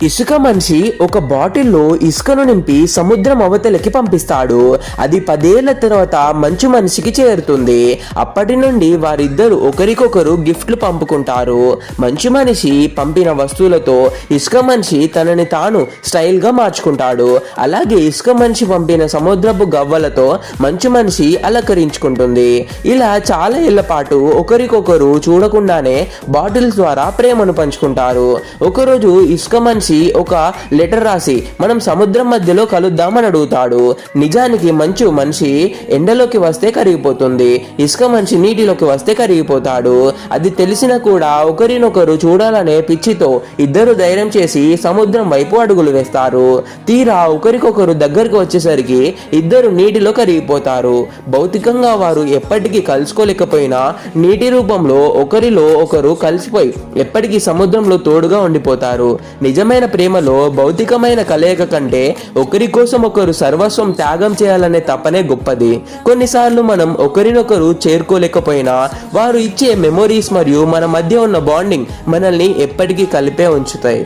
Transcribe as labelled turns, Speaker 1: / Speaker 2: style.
Speaker 1: ఇసుక మనిషి ఒక బాటిల్లో ఇసుకను నింపి సముద్రం అవతలకి పంపిస్తాడు. అది 10 ఏళ్ల తర్వాత మంచు మనిషికి చేరుతుంది. అప్పటి నుండి వారిద్దరు ఒకరికొకరు గిఫ్ట్లు పంపుకుంటారు. మంచు మనిషి పంపిన వస్తువులతో ఇసుక మనిషి తనని తాను స్టైల్ గా మార్చుకుంటాడు. అలాగే ఇసుక మనిషి పంపిన సముద్రపు గవ్వలతో మంచు మనిషి అలంకరించుకుంటుంది. ఇలా చాలా ఏళ్ల పాటు ఒకరికొకరు చూడకుండానే బాటిల్స్ ద్వారా ప్రేమను పంచుకుంటారు. ఒకరోజు ఇసుక మనిషి ఒక లెటర్ రాసి మనం సముద్రం మధ్యలో కలుద్దామని అడుగుతాడు. నిజానికి మంచు మనిషి ఎండలోకి వస్తే కరిగిపోతుంది, ఇసుక మనిషి నీటిలోకి వస్తే కరిగిపోతాడు. అది తెలిసినా కూడా ఒకరినొకరు చూడాలనే పిచ్చితో ఇద్దరు ధైర్యం చేసి సముద్రం వైపు అడుగులు వేస్తారు. తీరా ఒకరికొకరు దగ్గరికి వచ్చేసరికి ఇద్దరు నీటిలో కరిగిపోతారు. భౌతికంగా వారు ఎప్పటికీ కలుసుకోలేకపోయినా నీటి రూపంలో ఒకరిలో ఒకరు కలిసిపోయి ఎప్పటికీ సముద్రంలో తోడుగా ఉండిపోతారు. నిజమైన ప్రేమలో భౌతికమైన కలయిక కంటే ఒకరి కోసం ఒకరు సర్వస్వం త్యాగం చేయాలనే తపనే గొప్పది. కొన్నిసార్లు మనం ఒకరినొకరు చేరుకోలేకపోయినా వారు ఇచ్చే మెమొరీస్ మరియు మన మధ్య ఉన్న బాండింగ్ మనల్ని ఎప్పటికీ కలిపే ఉంచుతాయి.